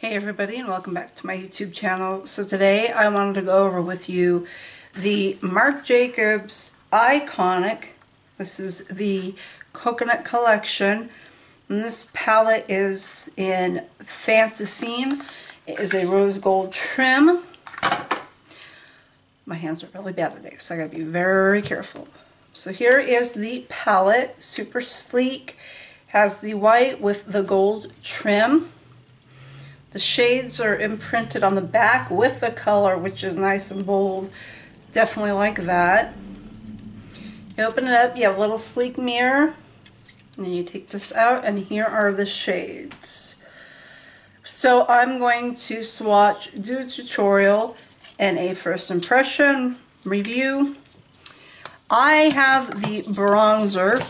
Hey everybody, and welcome back to my YouTube channel. So today I wanted to go over with you the Marc Jacobs Iconic. This is the Coconut Collection, and this palette is in Fantascene. It is a rose gold trim. My hands are really bad today, so I gotta be very careful. So here is the palette, super sleek, has the white with the gold trim. The shades are imprinted on the back with the color, which is nice and bold. Definitely like that. You open it up, you have a little sleek mirror, and then you take this out, and here are the shades. So I'm going to swatch, do a tutorial, and a first impression review. I have the bronzer.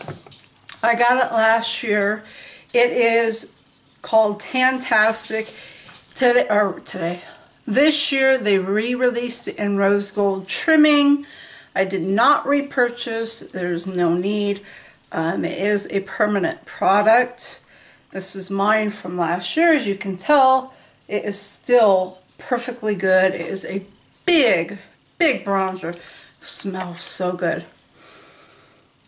I got it last year. It is called Fantastic. This year they re-released it in rose gold trimming. I did not repurchase. There's no need. It is a permanent product. This is mine from last year. As you can tell, it is still perfectly good. It is a big bronzer. Smells so good.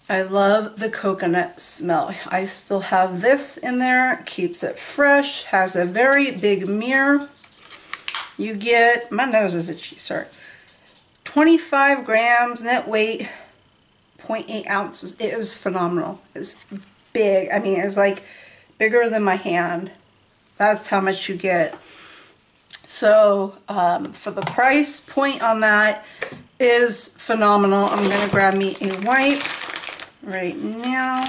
I love the coconut smell. I still have this in there. Keeps it fresh. Has a very big mirror. You get, my nose is itchy, sorry. 25 grams net weight, 0.8 ounces. It is phenomenal. It's big. I mean, it's like bigger than my hand. That's how much you get. So for the price point on that is phenomenal. I'm going to grab me a wipe right now.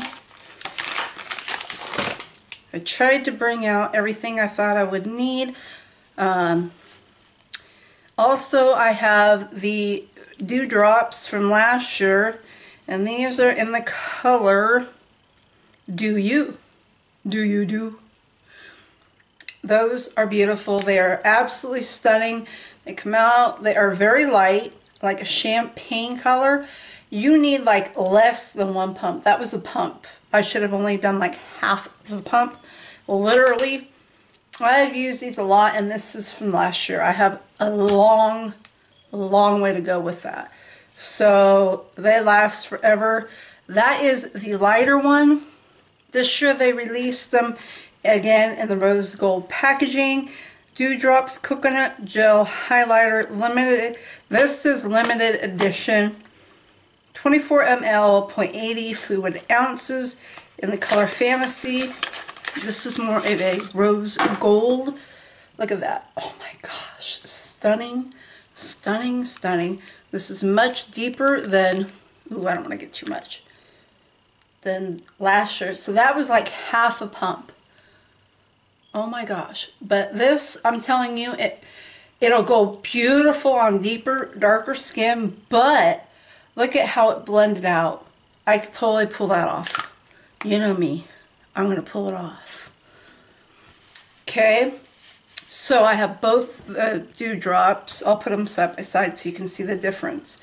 I tried to bring out everything I thought I would need. Also, I have the dewdrops from last year, and these are in the color Do You. Do You Do. Those are beautiful. They are absolutely stunning. They come out, they are very light, like a champagne color. You need like less than one pump. That was a pump. I should have only done like half of a pump. Literally, I've used these a lot, and this is from last year. I have a long way to go with that. So they last forever. That is the lighter one. This year they released them again in the rose gold packaging. Dewdrops Coconut Gel Highlighter Limited. This is limited edition. 24 ml, 0.80 fluid ounces in the color Fantasy. This is more of a rose gold. Look at that. Oh my gosh. Stunning, stunning, stunning. This is much deeper than, ooh, I don't want to get too much, than last year. So that was like half a pump. Oh my gosh. But this, I'm telling you, it'll go beautiful on deeper, darker skin, but look at how it blended out. I could totally pull that off. You know me. I'm going to pull it off. Okay. So I have both dewdrops. I'll put them side by side so you can see the difference.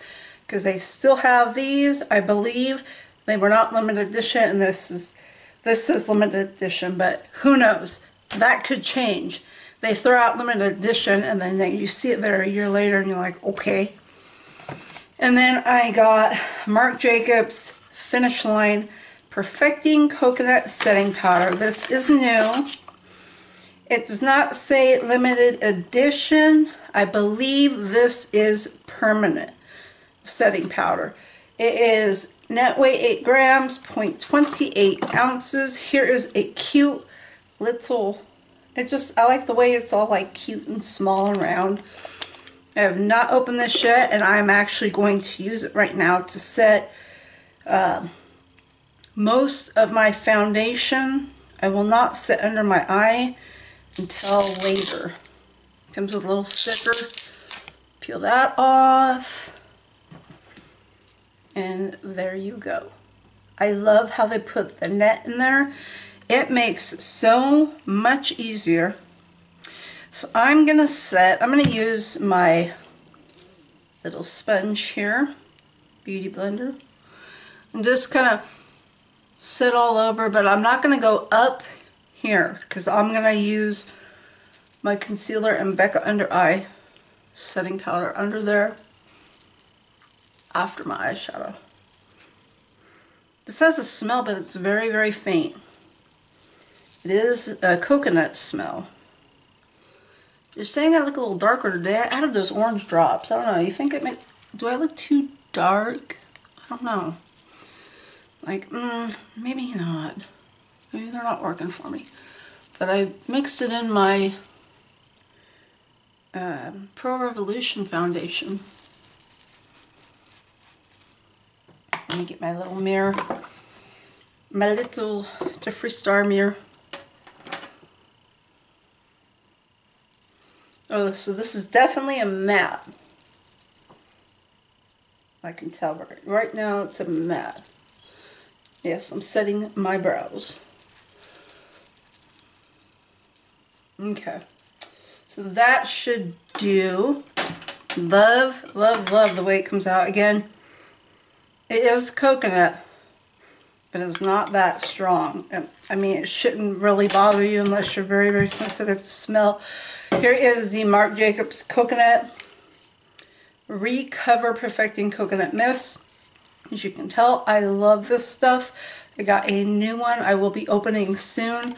Because they still have these. I believe they were not limited edition, and this is limited edition, but who knows? That could change. They throw out limited edition, and then you see it there a year later, and you're like, okay. And then I got Marc Jacobs Finish Line Perfecting Coconut Setting Powder. This is new. It does not say limited edition. I believe this is permanent setting powder. It is net weight 8 grams, 0.28 ounces. Here is a cute little, I like the way it's all like cute and small and round. I have not opened this yet, and I'm actually going to use it right now to set most of my foundation. I will not set under my eye until later. Comes with a little sticker. Peel that off. And there you go. I love how they put the net in there. It makes so much easier. So I'm going to use my little sponge here, beauty blender, and just kind of set all over, but I'm not going to go up here because I'm going to use my concealer and Becca Under Eye setting powder under there after my eyeshadow. This has a smell, but it's very, very faint. It is a coconut smell. You're saying I look a little darker today. I added those orange drops. I don't know. You think it makes... Do I look too dark? I don't know. Like, maybe not. Maybe they're not working for me. But I mixed it in my Pro Revolution foundation. Let me get my little mirror. My little Jeffree Star mirror. Oh, so this is definitely a matte. I can tell right now it's a matte. Yes, I'm setting my brows. Okay. So that should do. Love, love, love the way it comes out. Again, it is coconut, but it's not that strong. And I mean, it shouldn't really bother you unless you're very, very sensitive to smell. Here is the Marc Jacobs Coconut Recover Perfecting Coconut Mist. As you can tell, I love this stuff. I got a new one I will be opening soon.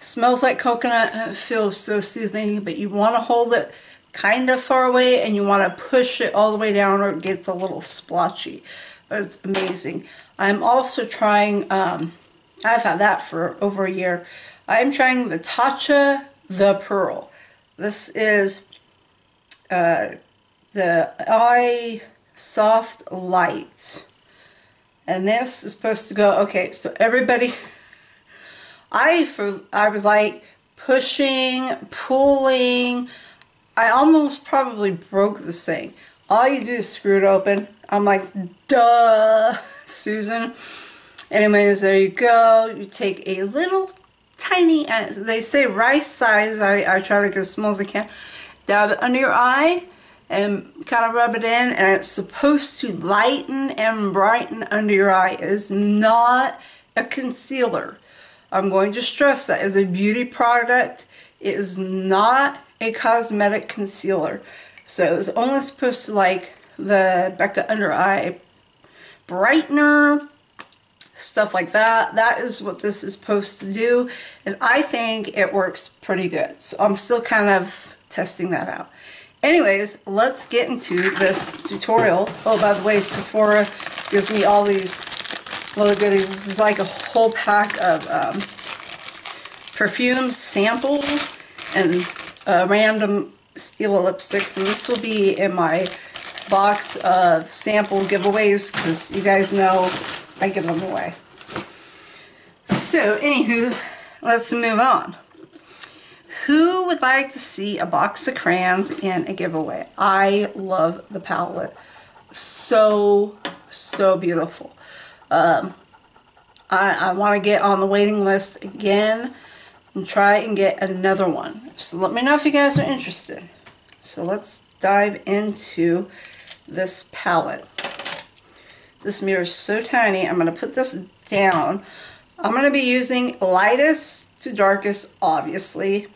Smells like coconut and it feels so soothing, but you want to hold it kind of far away and you want to push it all the way down or it gets a little splotchy. But it's amazing. I'm also trying, I've had that for over a year. I'm trying the Tatcha The Pearl. This is the Eye Soft Light. And this is supposed to go, okay, so everybody, I was like pushing, pulling. I almost probably broke this thing. All you do is screw it open. I'm like, duh, Susan. Anyways, there you go. You take a little tiny, they say rice size. I try to get as small as I can. Dab it under your eye and kind of rub it in, and it's supposed to lighten and brighten under your eye. It is not a concealer. I'm going to stress that. It's a beauty product. It is not a cosmetic concealer. So it's only supposed to, like the Becca Under Eye brightener, stuff like that. That is what this is supposed to do, and I think it works pretty good. So I'm still kind of testing that out. Anyways, let's get into this tutorial. Oh, by the way, Sephora gives me all these little goodies. This is like a whole pack of perfume samples and random Stila lipsticks, and this will be in my box of sample giveaways because you guys know I give them away. So, anywho, let's move on. Who would like to see a box of crayons in a giveaway? I love the palette. So, so beautiful. I want to get on the waiting list again and try and get another one. So let me know if you guys are interested. So let's dive into this palette. This mirror is so tiny. I'm going to put this down. I'm going to be using lightest to darkest, obviously.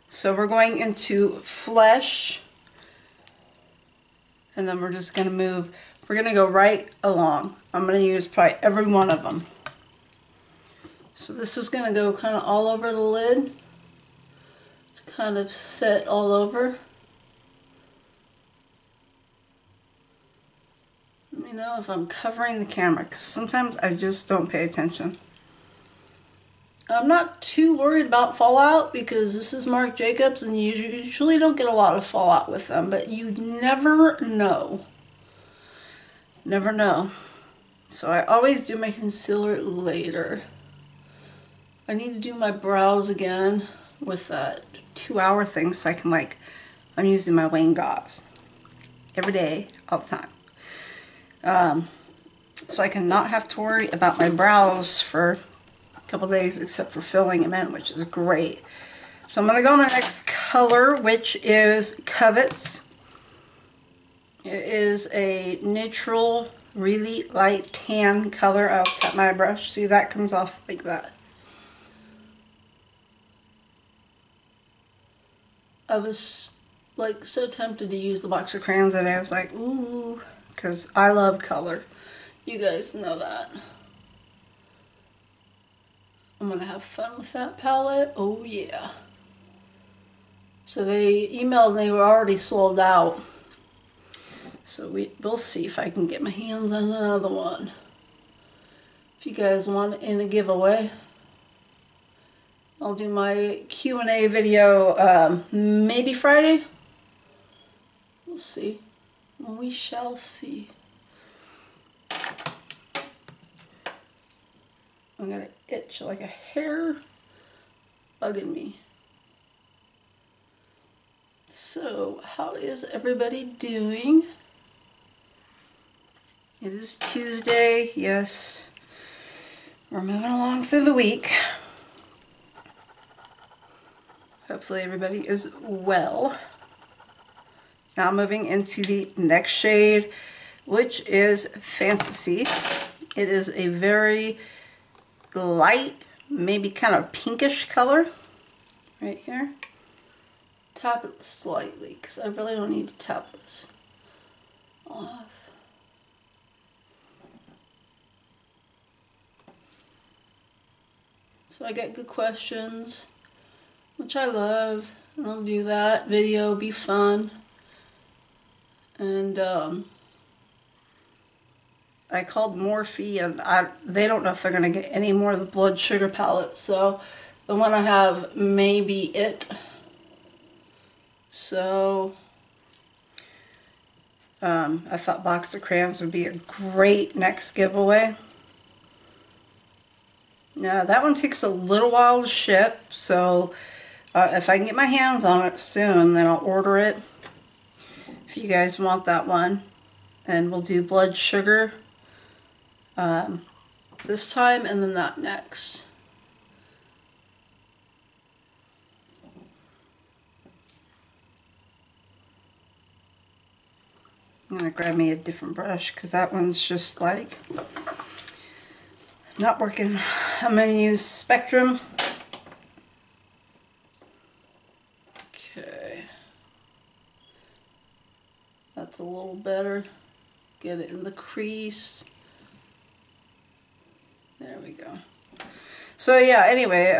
So we're going into Flesh, and then we're just going to move. We're going to go right along. I'm going to use probably every one of them. So this is going to go kind of all over the lid to kind of set all over. Let me know if I'm covering the camera, because sometimes I just don't pay attention. I'm not too worried about fallout because this is Marc Jacobs and you usually don't get a lot of fallout with them, but you never know. Never know. So I always do my concealer later. I need to do my brows again with that 2-hour thing so I can, like, I'm using my Wayne gauze every day, all the time. So I can not have to worry about my brows for couple days except for filling them in, which is great. So I'm going to go on the next color, which is Covets. It is a neutral, really light tan color. I'll tap my brush. See, that comes off like that. I was like so tempted to use the box of crayons and I was like, ooh, because I love color. You guys know that. I'm gonna have fun with that palette. Oh yeah. So they emailed and they were already sold out. So we'll see if I can get my hands on another one. If you guys want in a giveaway, I'll do my Q&A video maybe Friday. We'll see. We shall see. I'm gonna itch like a hair bugging me. So, how is everybody doing? It is Tuesday, yes. We're moving along through the week. Hopefully everybody is well. Now moving into the next shade, which is Fantasy. It is a very light, maybe kind of pinkish color right here. Tap it slightly because I really don't need to tap this off. So I get good questions, which I love. And I'll do that video, be fun. And I called Morphe and they don't know if they're going to get any more of the Blood Sugar palette. So the one I have may be it. So I thought box of crayons would be a great next giveaway. Now that one takes a little while to ship, so if I can get my hands on it soon, then I'll order it. If you guys want that one, and we'll do Blood Sugar this time, and then that next. I'm gonna grab me a different brush because that one's just like not working. I'm gonna use Spectrum. Okay, that's a little better. Get it in the crease. There we go. So yeah, anyway,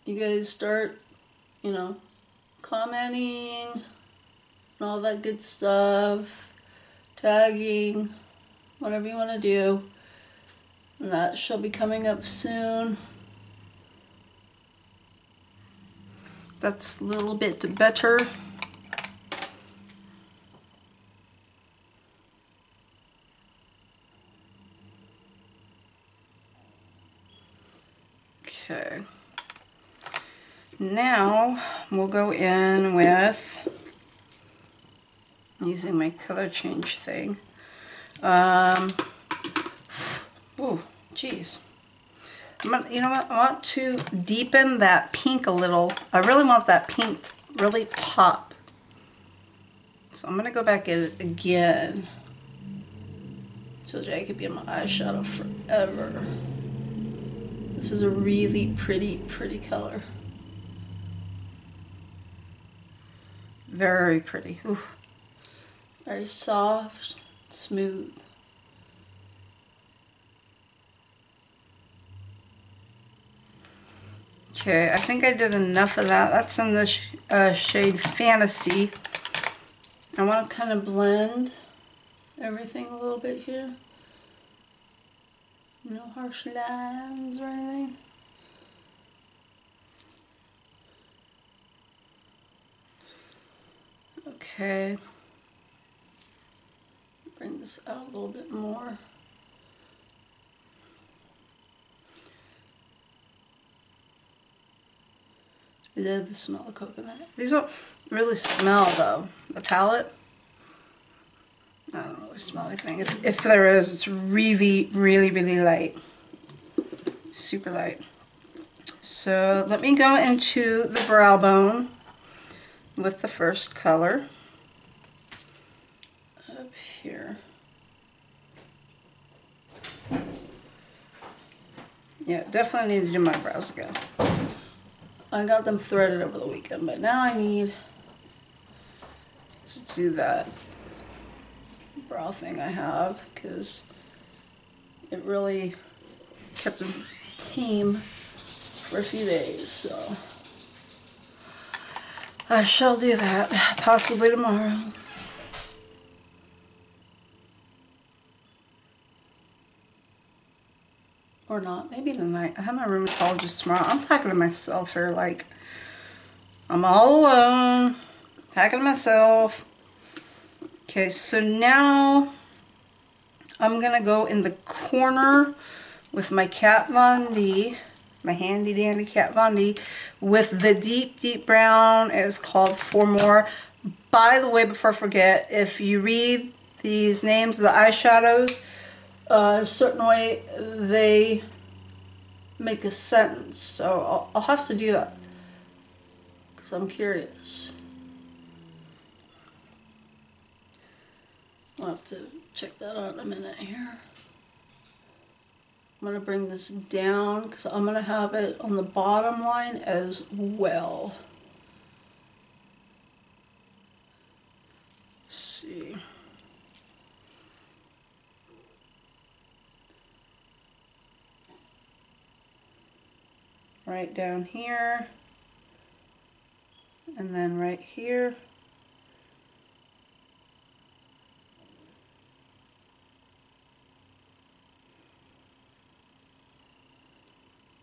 you guys start, you know, commenting and all that good stuff, tagging, whatever you want to do, and that shall be coming up soon. That's a little bit better. Okay, now we'll go in with using my color change thing. Oh, geez. You know what? I want to deepen that pink a little. I really want that pink to really pop. So I'm going to go back in it again. Told you I could be on my eyeshadow forever. This is a really pretty color. Very pretty. Ooh. Very soft, smooth. Okay, I think I did enough of that. That's in the shade Fantasy. I want to kind of blend everything a little bit here. No harsh lines or anything. Okay. Bring this out a little bit more. I love the smell of coconut. These don't really smell though. The palette, I don't really smell anything. If there is, it's really light. Super light. So let me go into the brow bone with the first color. Up here. Yeah, definitely need to do my brows again. I got them threaded over the weekend, but now I need to do that brow thing I have, because it really kept them tame for a few days, so I shall do that, possibly tomorrow. Or not, maybe tonight. I have my rheumatologist tomorrow. I'm talking to myself here, like, I'm all alone, talking to myself. Okay, so now I'm gonna go in the corner with my Kat Von D, my handy dandy Kat Von D, with the deep, deep brown. It's called Four More. By the way, before I forget, if you read these names of the eyeshadows a certain way, they make a sentence. So I'll have to do that, because I'm curious. I'll have to check that out in a minute here. I'm going to bring this down because I'm going to have it on the bottom line as well. Let's see. Right down here. And then right here.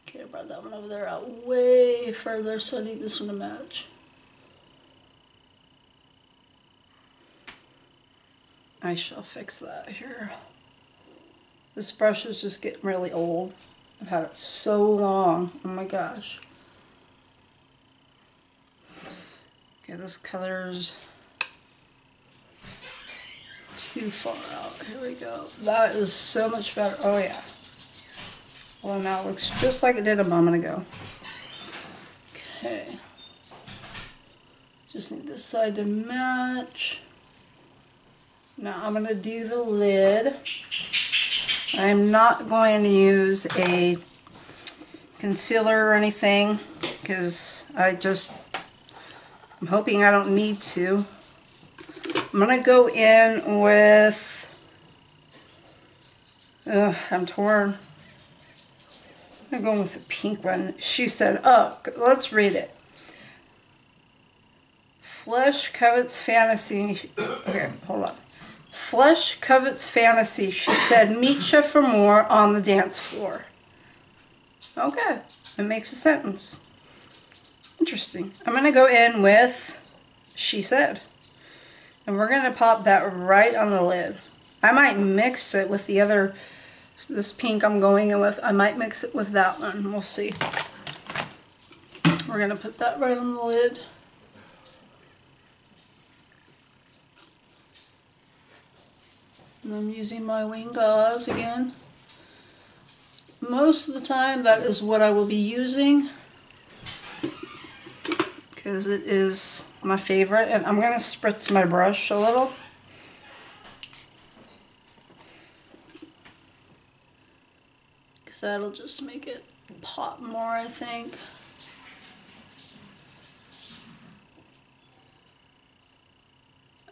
Okay, I brought that one over there out way further, so I need this one to match. I shall fix that here. This brush is just getting really old. I've had it so long. Oh my gosh. Okay, this color's too far out. Here we go. That is so much better. Oh yeah. Well, now it looks just like it did a moment ago. Okay. Just need this side to match. Now I'm going to do the lid. I'm not going to use a concealer or anything, because I'm hoping I don't need to. I'm going to go in with, I'm torn. I'm going with the pink one. She said, oh, let's read it. Flesh Covets Fantasy. Okay, hold on. Flesh Covets Fantasy. She said, meet you for more on the dance floor. Okay, it makes a sentence. Interesting. I'm going to go in with She Said. And we're going to pop that right on the lid. I might mix it with the other, this pink I'm going in with. I might mix it with that one. We'll see. We're going to put that right on the lid. And I'm using my wing gauze again. Most of the time that is what I will be using, because it is my favorite. And I'm going to spritz my brush a little. Because that'll just make it pop more, I think.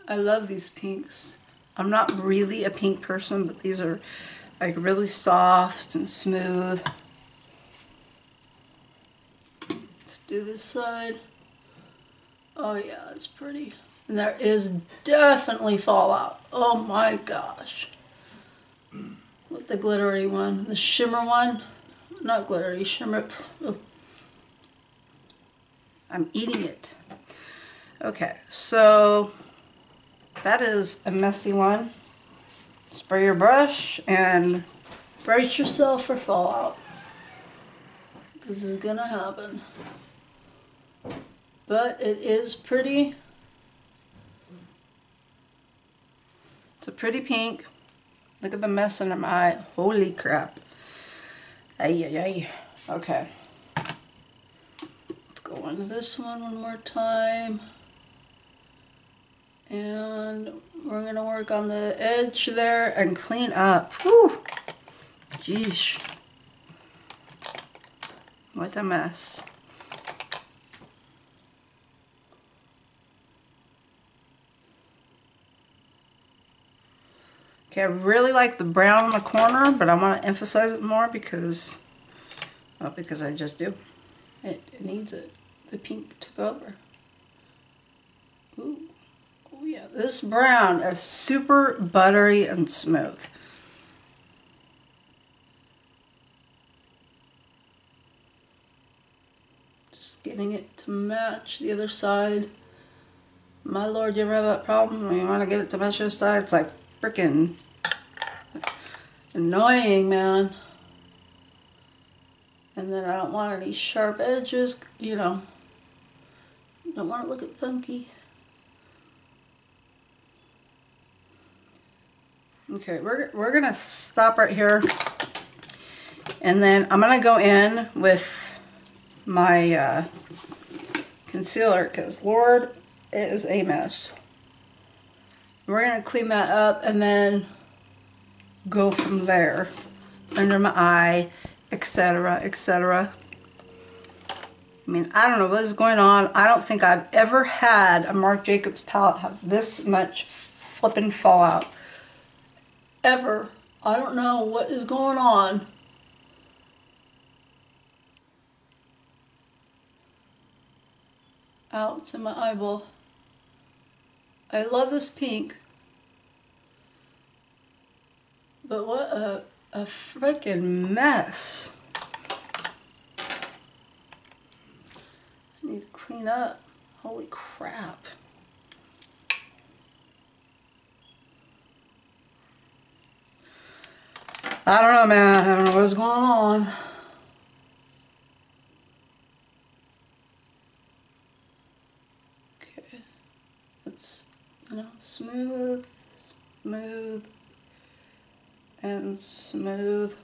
I love these pinks. I'm not really a pink person, but these are like really soft and smooth. Let's do this side. Oh yeah, it's pretty. And there is definitely fallout. Oh my gosh. With the glittery one. The shimmer one. Not glittery, shimmer. Oh. I'm eating it. Okay, so that is a messy one. Spray your brush and brace yourself for fallout, because it's gonna happen. But it is pretty. It's a pretty pink. Look at the mess in my eye. Holy crap. Ay, ay, ay. Okay. Let's go into this one more time. And we're going to work on the edge there and clean up. Whew. Jeez. What a mess. Okay, I really like the brown in the corner, but I want to emphasize it more because, well, because I just do. It needs it. The pink took over. Ooh. Oh yeah, this brown is super buttery and smooth. Just getting it to match the other side. My lord, you ever have that problem when you want to get it to match your side? It's like freaking annoying, man. And then I don't want any sharp edges, you know. Don't want to look at funky. Okay, we're gonna stop right here, and then I'm gonna go in with my concealer because Lord, it is a mess. We're gonna clean that up and then go from there under my eye, etc., etc. I mean, I don't know what is going on. I don't think I've ever had a Marc Jacobs palette have this much flippin' fallout. Ever. I don't know what is going on. Out to my eyeball. I love this pink. But what a freaking mess. I need to clean up. Holy crap. I don't know, man. I don't know what's going on. Okay. It's, you know, smooth, smooth, and smooth.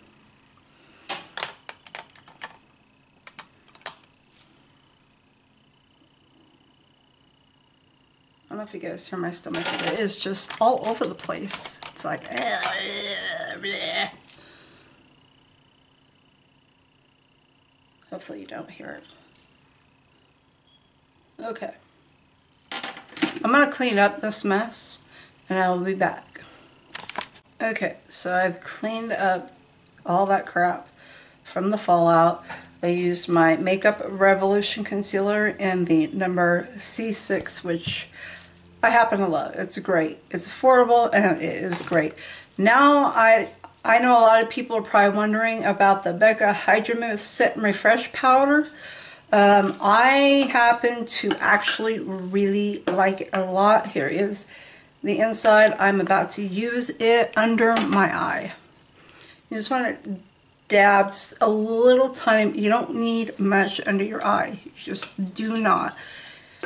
I don't know if you guys hear my stomach, but it is just all over the place. It's like, bleh. Hopefully you don't hear it. Okay. I'm going to clean up this mess and I will be back. Okay, so I've cleaned up all that crap from the fallout. I used my Makeup Revolution concealer in the number C6, which I happen to love. It's great. It's affordable and it is great. Now I know a lot of people are probably wondering about the Becca Hydra Mousse Set and Refresh Powder. I happen to actually really like it a lot. Here is the inside. I'm about to use it under my eye. You just want to dab just a little tiny. You don't need much under your eye. You just do not.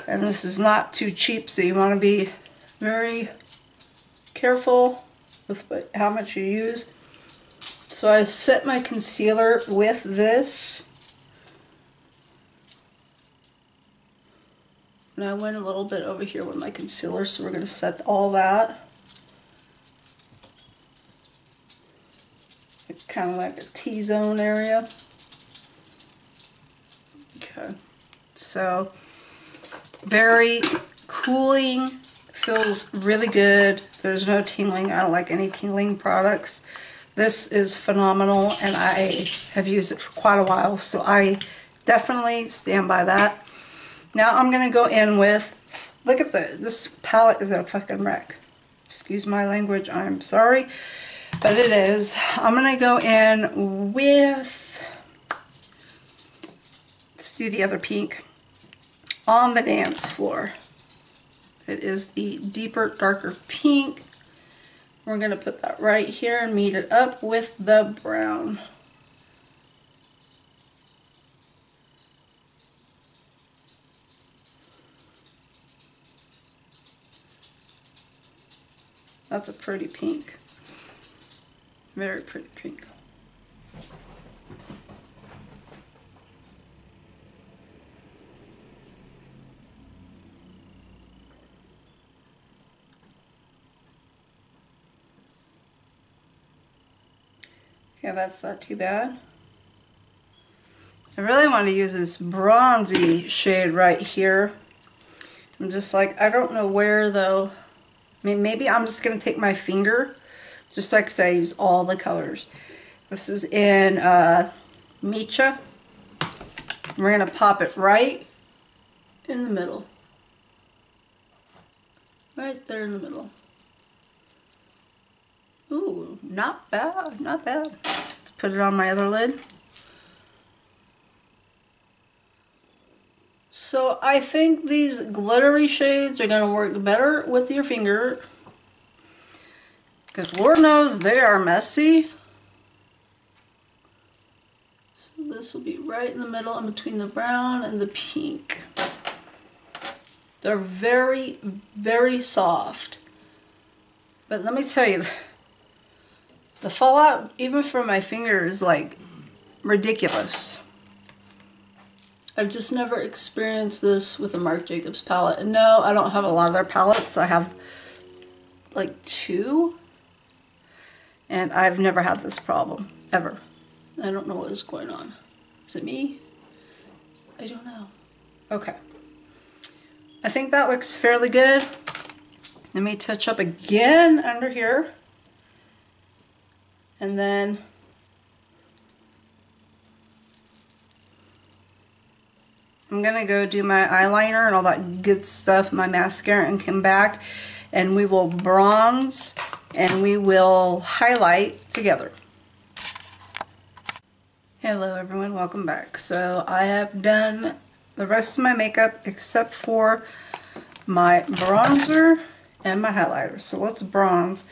And this is not too cheap, so you want to be very careful with how much you use. So I set my concealer with this. And I went a little bit over here with my concealer, so we're going to set all that. It's kind of like a T-zone area. Okay. So, very cooling. Feels really good. There's no tingling. I don't like any tingling products. This is phenomenal, and I have used it for quite a while, so I definitely stand by that. Now I'm going to go in with, look at this palette is a fucking wreck. Excuse my language, I'm sorry, but it is. I'm going to go in with, let's do the other pink, On the Dance Floor. It is the deeper, darker pink. We're going to put that right here and meet it up with the brown. That's a pretty pink. Very pretty pink. Okay, that's not too bad. I really want to use this bronzy shade right here. I'm just like, I don't know where though. I mean, maybe I'm just going to take my finger, Just like I say, I use all the colors. This is in Micha. We're going to pop it right in the middle. Right there in the middle. Ooh, not bad, not bad. Let's put it on my other lid. So I think these glittery shades are going to work better with your finger. Because Lord knows they are messy. So this will be right in the middle in between the brown and the pink. They're very, very soft. But let me tell you, the fallout, even from my finger, is like ridiculous. I've just never experienced this with a Marc Jacobs palette. And no, I don't have a lot of their palettes. I have like 2. And I've never had this problem, ever. I don't know what is going on. Is it me? I don't know. Okay. I think that looks fairly good. Let me touch up again under here. And then I'm gonna go do my eyeliner and all that good stuff, my mascara, and come back and we will bronze and we will highlight together. Hello everyone, welcome back. So I have done the rest of my makeup except for my bronzer and my highlighter. So let's bronze.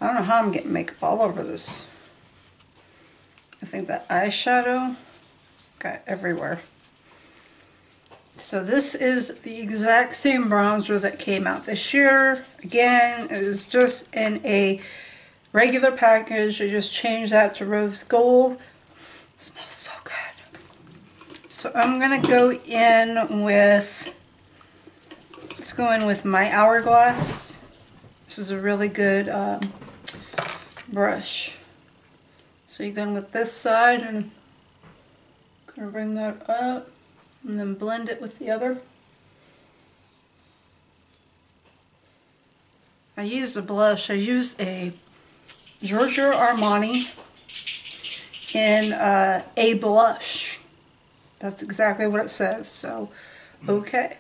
I don't know how I'm getting makeup all over this. I think that eyeshadow got everywhere. So this is the exact same bronzer that came out this year. Again, it is just in a regular package. I just changed that to rose gold. It smells so good. So I'm gonna go in with, let's go in with my Hourglass. This is a really good brush. So you go in with this side and gonna bring that up. And then blend it with the other. I used a blush. I used a Giorgio Armani in a blush. That's exactly what it says. So, okay.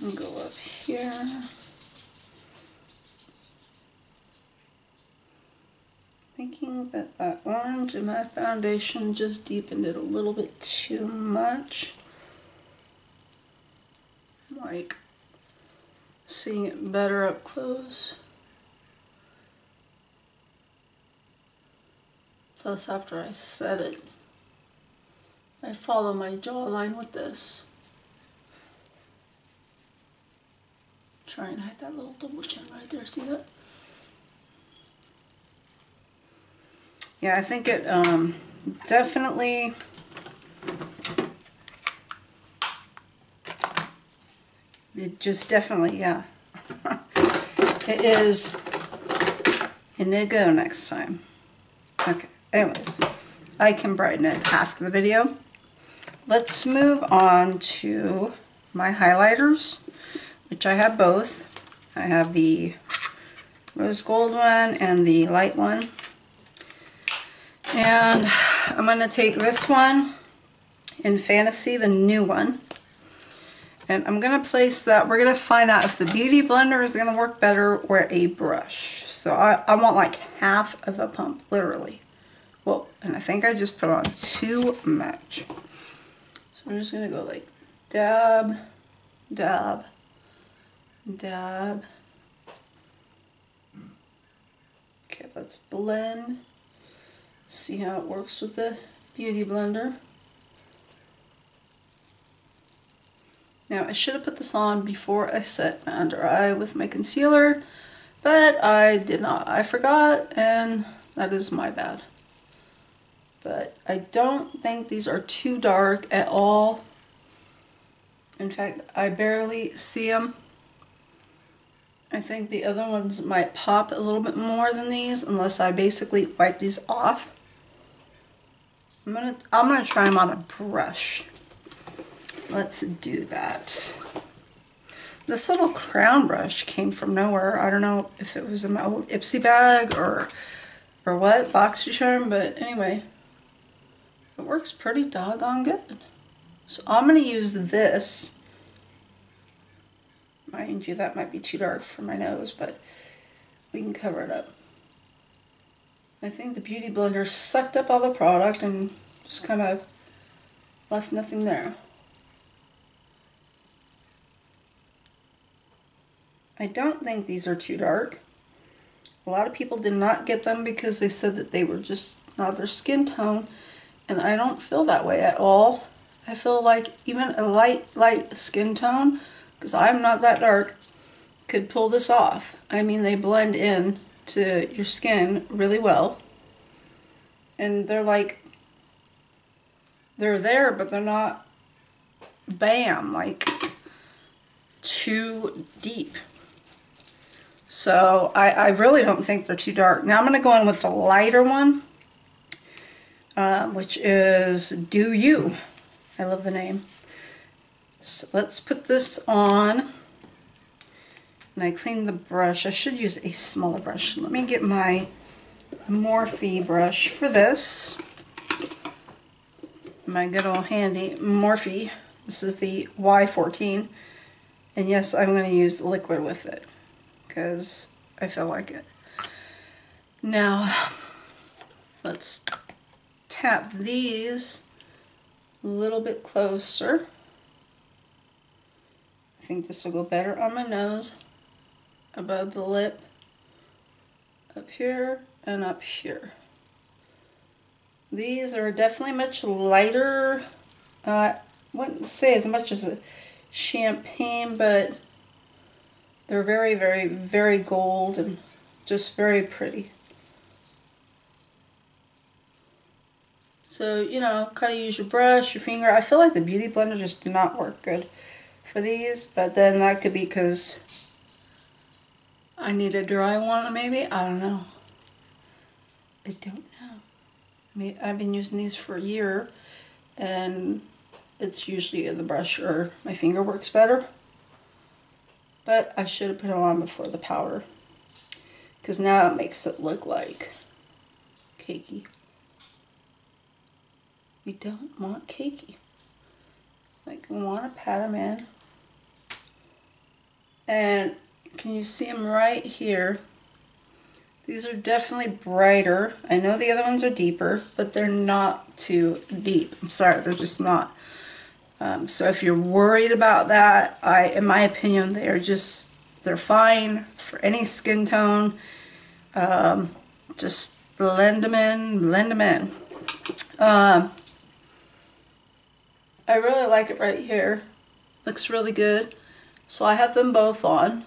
And go up here. Thinking that that orange in my foundation just deepened it a little bit too much. Like seeing it better up close. Plus after I set it, I follow my jawline with this. Try and hide that little double chin right there, see that? Yeah, I think it definitely yeah. It is in a go next time. Okay, anyways, I can brighten it after the video. Let's move on to my highlighters, which I have both. I have the rose gold one and the light one. And I'm going to take this one in Fantasy, the new one. And I'm going to place that. We're going to find out if the Beauty Blender is going to work better or a brush. So I want like half of a pump, literally. Whoa, and I think I just put on too much. So I'm just going to go like dab, dab, dab. Okay, let's blend. See how it works with the Beauty Blender. Now I should have put this on before I set my under eye with my concealer, but I did not. I forgot, and that is my bad. But I don't think these are too dark at all. In fact, I barely see them. I think the other ones might pop a little bit more than these unless I basically wipe these off. I'm gonna try them on a brush. Let's do that. This little crown brush came from nowhere. I don't know if it was in my old Ipsy bag or what, BoxyCharm, but anyway, it works pretty doggone good. So I'm gonna use this. Mind you, that might be too dark for my nose, but we can cover it up. I think the Beauty Blender sucked up all the product and just kind of left nothing there. I don't think these are too dark. A lot of people did not get them because they said that they were just not their skin tone, and I don't feel that way at all. I feel like even a light skin tone, because I'm not that dark, could pull this off. I mean, they blend in to your skin really well, and they're like, they're there, but they're not bam, like too deep. So I really don't think they're too dark. Now I'm going to go in with the lighter one, which is Do You. I love the name. So let's put this on. And I clean the brush. I should use a smaller brush. Let me get my Morphe brush for this. My good old handy Morphe. This is the Y14. And yes, I'm going to use liquid with it, because I feel like it. Now, let's tap these a little bit closer. I think this will go better on my nose, above the lip, up here, and up here. These are definitely much lighter. I wouldn't say as much as a champagne, but they're very, very, very gold and just very pretty. So, you know, kind of use your brush, your finger. I feel like the Beauty Blender just did not work good for these, but then that could be because I need a dry one, maybe. I don't know. I don't know. I mean, I've been using these for a year, and it's usually the brush or my finger works better. But I should have put it on before the powder, because now it makes it look like cakey. We don't want cakey. Like, we want to pat them in. And can you see them right here? These are definitely brighter. I know the other ones are deeper, but they're not too deep. I'm sorry, they're just not. So if you're worried about that, in my opinion, they're fine for any skin tone. Just blend them in, blend them in. I really like it right here. Looks really good. So I have them both on.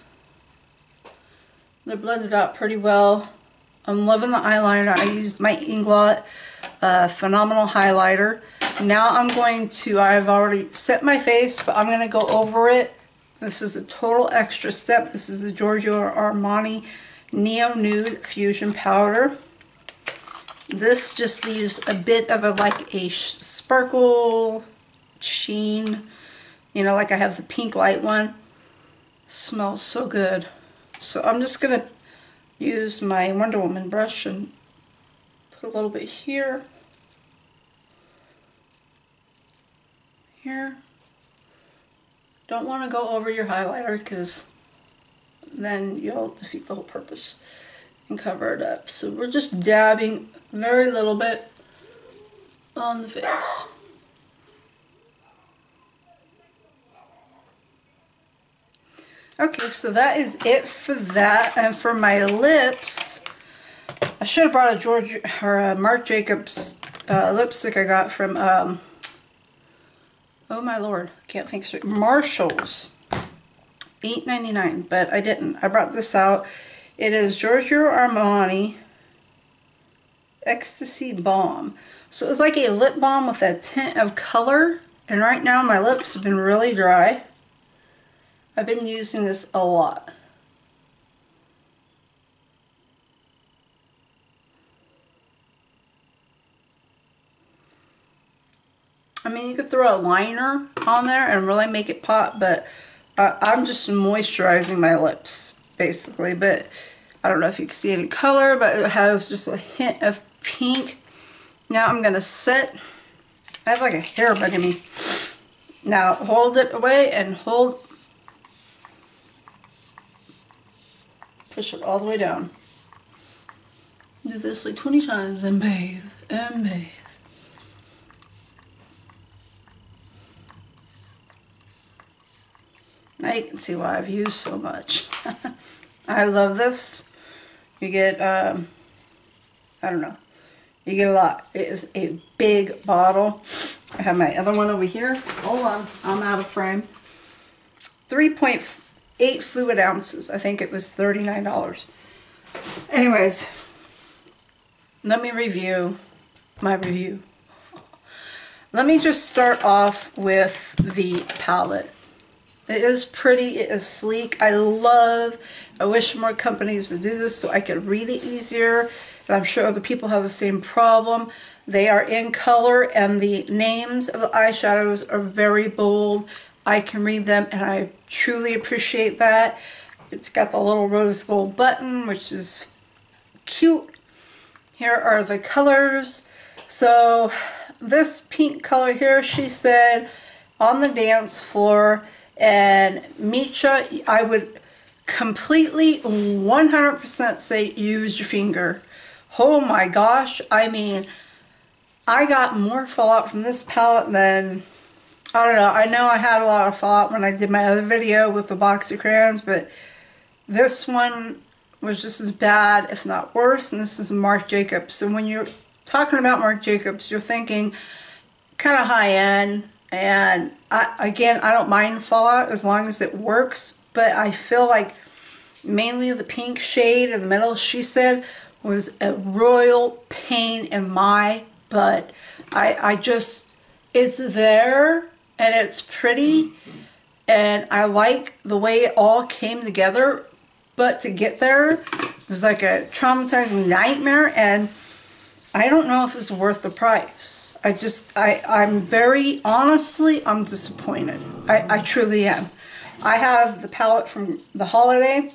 They're blended out pretty well. I'm loving the eyeliner. I used my Inglot Phenomenal Highlighter. Now I've already set my face, but I'm going to go over it. This is a total extra step. This is the Giorgio Armani Neo Nude Fusion Powder. This just leaves a bit of a sparkle sheen. You know, like I have the pink light one. Smells so good. So I'm just going to use my Wonder Woman brush and put a little bit here. Here. Don't want to go over your highlighter, because then you'll defeat the whole purpose and cover it up. So we're just dabbing very little bit on the face. Okay, so that is it for that. And for my lips, I should have brought a Marc Jacobs lipstick I got from, oh my lord, can't think straight, Marshall's, $8.99, but I didn't. I brought this out. It is Giorgio Armani Ecstasy Balm. So it's like a lip balm with a tint of color, and right now my lips have been really dry. I've been using this a lot. I mean, you could throw a liner on there and really make it pop, but I'm just moisturizing my lips, basically. But I don't know if you can see any color, but it has just a hint of pink. Now I'm going to set, I have like a hairbug in me. Now hold it away and hold, push it all the way down. Do this like 20 times and bathe, and bathe. Now you can see why I've used so much. I love this. You get, I don't know, you get a lot. It is a big bottle. I have my other one over here. Hold on, I'm out of frame. 3.8 fluid ounces. I think it was $39. Anyways, let me review my review. Let me just start off with the palette. It is pretty, it is sleek. I wish more companies would do this so I could read it easier. And I'm sure other people have the same problem. They are in color and the names of the eyeshadows are very bold. I can read them and I truly appreciate that. It's got the little rose gold button, which is cute. Here are the colors. So this pink color here, she said, on the dance floor. And Micha, I would completely 100% say use your finger. Oh my gosh, I mean, I got more fallout from this palette than, I don't know I had a lot of fallout when I did my other video with the box of crayons, but this one was just as bad, if not worse, and this is Marc Jacobs. So when you're talking about Marc Jacobs, you're thinking kind of high end. And again, I don't mind fallout as long as it works, but I feel like mainly the pink shade in the middle, she said, was a royal pain in my butt. I just, it's there and it's pretty and I like the way it all came together, but to get there was like a traumatizing nightmare, and I don't know if it's worth the price. I'm very, honestly, I'm disappointed. I truly am. I have the palette from the holiday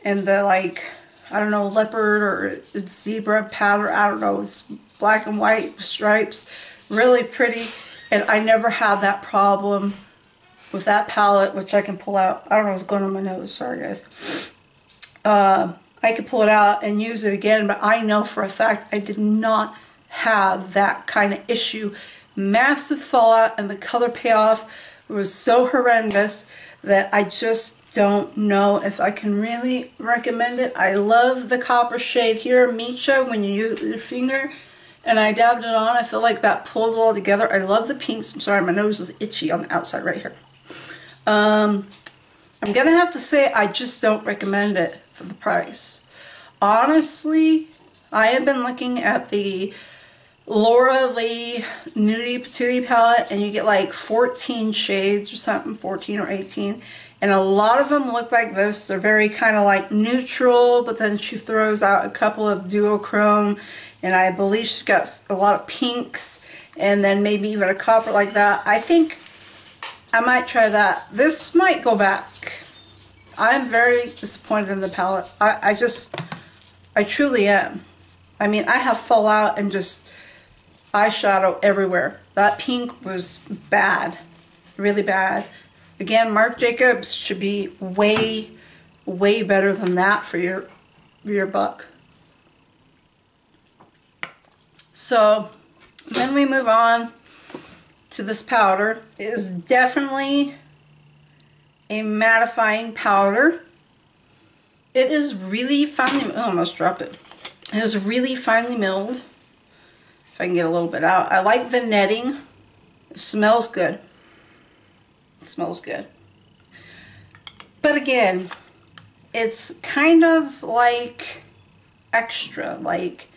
and the like, I don't know, leopard or zebra powder, I don't know, it's black and white stripes, really pretty. And I never had that problem with that palette, which I can pull out. I don't know what's going on my nose, sorry guys. I could pull it out and use it again, but I know for a fact I did not have that kind of issue. Massive fallout, and the color payoff was so horrendous that I just don't know if I can really recommend it. I love the copper shade here, Micha, when you use it with your finger, and I dabbed it on. I feel like that pulled it all together. I love the pinks. I'm sorry, my nose is itchy on the outside right here. I'm gonna have to say I just don't recommend it for the price. Honestly, I have been looking at the Laura Lee Nudie Patootie palette, and you get like 14 shades or something, 14 or 18, and a lot of them look like this. They're very kind of like neutral, but then she throws out a couple of duochrome, and I believe she's got a lot of pinks, and then maybe even a copper like that. I think I might try that. This might go back. I'm very disappointed in the palette. I truly am. I mean, I have fallout and just eyeshadow everywhere. That pink was bad, really bad. Again, Marc Jacobs should be way, way better than that for your buck. So then we move on to this powder. It is definitely a mattifying powder. It is really finely, oh, I almost dropped it. It is really finely milled. If I can get a little bit out. I like the netting. It smells good. It smells good. But again, it's kind of like extra. Like,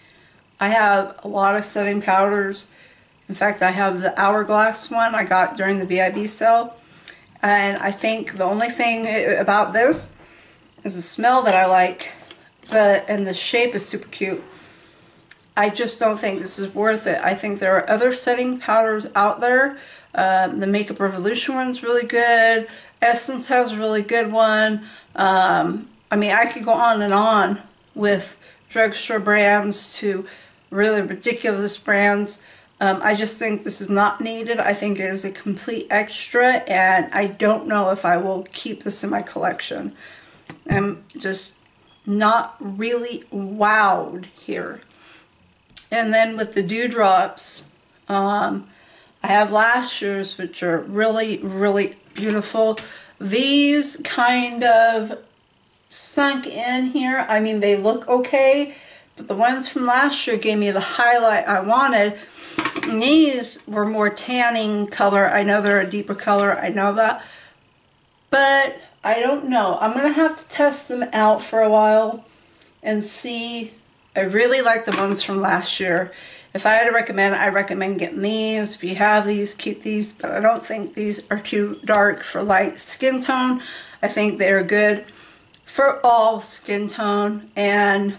I have a lot of setting powders. In fact, I have the Hourglass one I got during the VIB sale. And I think the only thing about this is the smell that I like, and the shape is super cute. I just don't think this is worth it. I think there are other setting powders out there. The Makeup Revolution one's really good. Essence has a really good one. I mean, I could go on with drugstore brands to really ridiculous brands. I just think this is not needed. I think it is a complete extra, and I don't know if I will keep this in my collection. I'm just not really wowed here. And then with the dewdrops, I have Last Year's, which are really, really beautiful. These kind of sunk in here. I mean, they look okay, but the ones from last year gave me the highlight I wanted. And these were more tanning color. I know they're a deeper color, I know that. But I don't know. I'm going to have to test them out for a while and see. I really like the ones from last year. If I had to recommend, I recommend getting these. If you have these, keep these. But I don't think these are too dark for light skin tone. I think they're good for all skin tone. And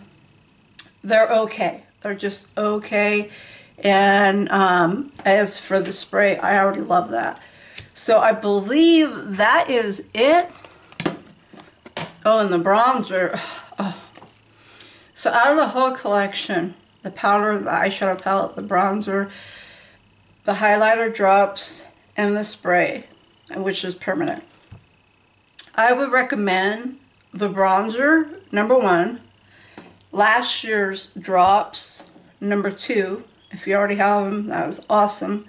they're okay. They're just okay. And as for the spray, I already love that. So I believe that is it. Oh, and the bronzer. Oh. So out of the whole collection, the powder, the eyeshadow palette, the bronzer, the highlighter drops, and the spray, which is permanent, I would recommend the bronzer, #1, last year's drops, #2. If you already have them, that was awesome.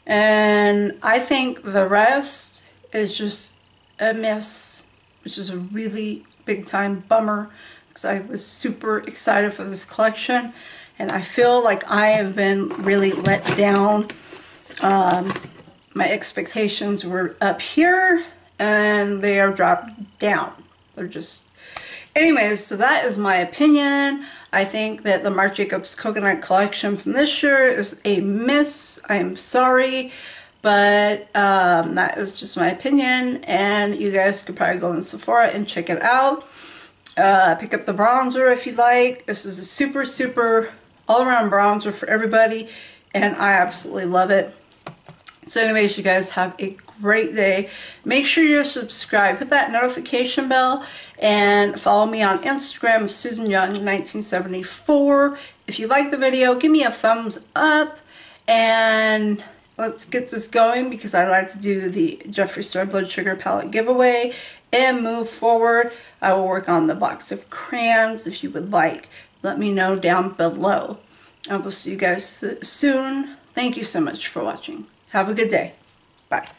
And I think the rest is just a miss, which is a really big time bummer, because I was super excited for this collection, and I feel like I have been really let down. My expectations were up here, and they are dropped down. They're just... Anyways, so that is my opinion. I think that the Marc Jacobs Coconut Collection from this year is a miss. I am sorry, but that is just my opinion, and you guys could probably go in Sephora and check it out. Pick up the bronzer if you like. This is a super, super all-around bronzer for everybody, and I absolutely love it. So anyways, you guys have a great day. Make sure you're subscribed. Hit that notification bell and follow me on Instagram, SusanYoung1974. If you like the video, give me a thumbs up, and let's get this going, because I'd like to do the Jeffree Star Blood Sugar Palette giveaway and move forward. I will work on the box of crayons. If you would like, let me know down below. I will see you guys soon. Thank you so much for watching. Have a good day. Bye.